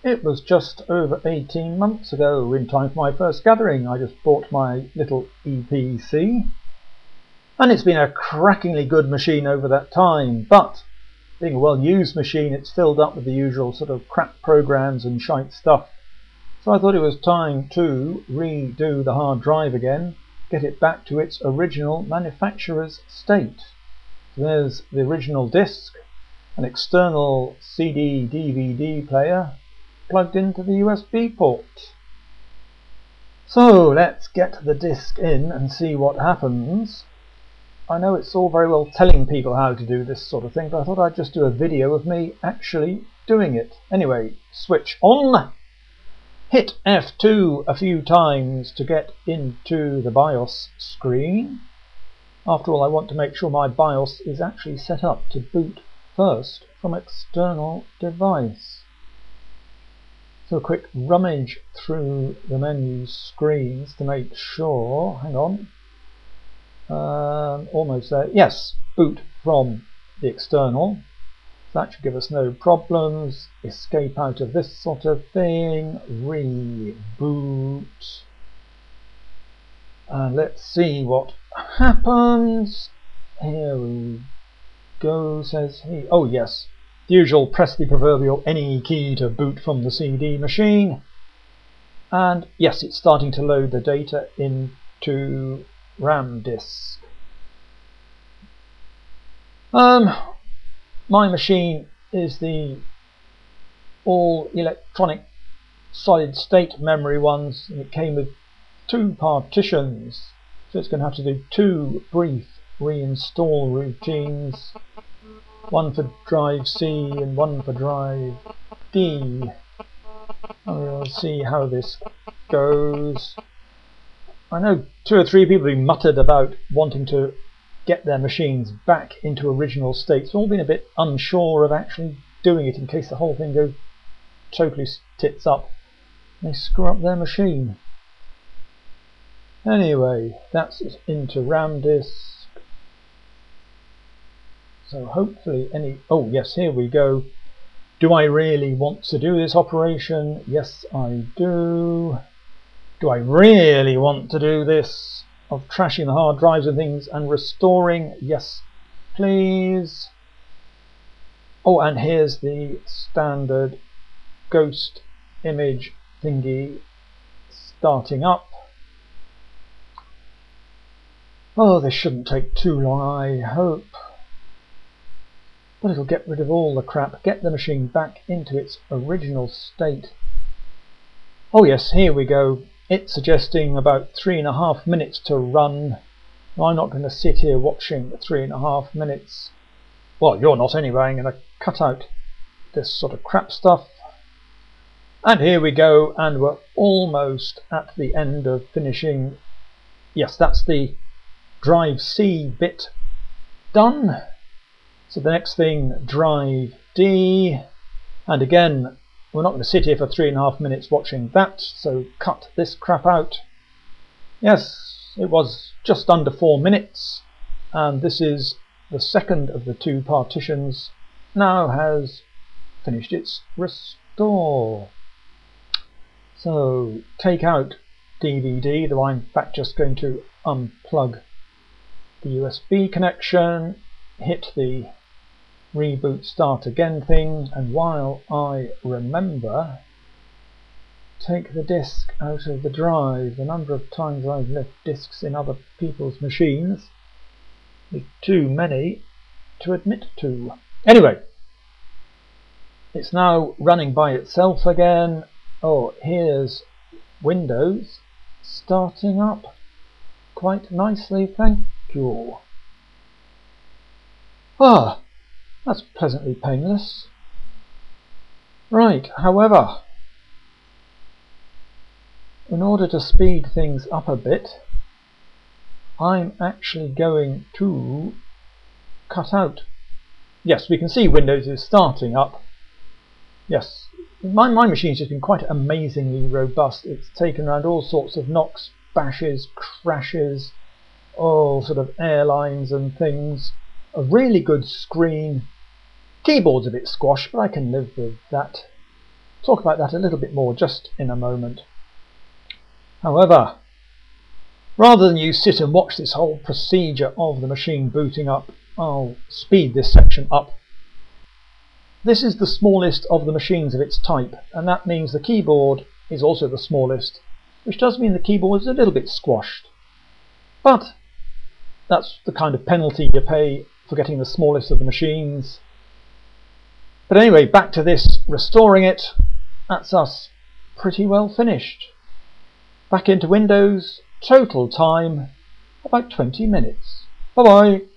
It was just over 18 months ago, in time for my first gathering. I just bought my little EeePC, and it's been a crackingly good machine over that time, but being a well-used machine, it's filled up with the usual sort of crap programs and shite stuff. So I thought it was time to redo the hard drive again, get it back to its original manufacturer's state. So there's the original disc, an external CD/DVD player plugged into the USB port. So let's get the disc in and see what happens. I know it's all very well telling people how to do this sort of thing, but I thought I'd just do a video of me actually doing it. Anyway, switch on, hit F2 a few times to get into the BIOS screen. After all, I want to make sure my BIOS is actually set up to boot first from external device. So a quick rummage through the menu screens to make sure. Hang on. Almost there. Yes, boot from the external. That should give us no problems. Escape out of this sort of thing. Reboot. And let's see what happens. Here we go, says he. Oh yes, the usual press the proverbial any key to boot from the CD machine. And yes, it's starting to load the data into RAM disk. My machine is the all electronic solid state memory ones, and it came with 2 partitions, so it's going to have to do 2 brief reinstall routines, one for drive C and one for drive D. And we'll see how this goes. I know 2 or 3 people who muttered about wanting to get their machines back into original state, so all been a bit unsure of actually doing it in case the whole thing goes totally tits up and they screw up their machine. Anyway, that's it into RAM disk. So hopefully oh yes, here we go. Do I really want to do this operation? Yes, I do. Do I really want to do this of trashing the hard drives and things and restoring? Yes, please. Oh, and here's the standard ghost image thingy starting up. Oh, this shouldn't take too long, I hope. But it'll get rid of all the crap, get the machine back into its original state. Oh yes, here we go. It's suggesting about 3.5 minutes to run. I'm not going to sit here watching 3.5 minutes. Well, you're not anyway. I'm going to cut out this sort of crap stuff. And here we go, and we're almost at the end of finishing. Yes, that's the drive C bit done. So the next thing, drive D, and again we're not going to sit here for 3.5 minutes watching that, so cut this crap out. Yes, it was just under 4 minutes, and this is the second of the 2 partitions now has finished its restore. So take out DVD, though I'm in fact just going to unplug the USB connection, hit the reboot start again thing, and while I remember, take the disk out of the drive. The number of times I've left disks in other people's machines is too many to admit to. Anyway, it's now running by itself again. Oh, here's Windows starting up quite nicely, thank you. Ah, that's pleasantly painless. Right, however, in order to speed things up a bit, I'm actually going to cut out. Yes, we can see Windows is starting up. Yes, my machine's just been quite amazingly robust. It's taken around all sorts of knocks, bashes, crashes, all sort of airlines and things. A really good screen. Keyboard's a bit squashed, but I can live with that. Talk about that a little bit more just in a moment. However, rather than you sit and watch this whole procedure of the machine booting up, I'll speed this section up. This is the smallest of the machines of its type, and that means the keyboard is also the smallest, which does mean the keyboard is a little bit squashed. But that's the kind of penalty you pay for getting the smallest of the machines. But anyway, back to this, restoring it. That's us pretty well finished. Back into Windows, total time about 20 minutes. Bye bye.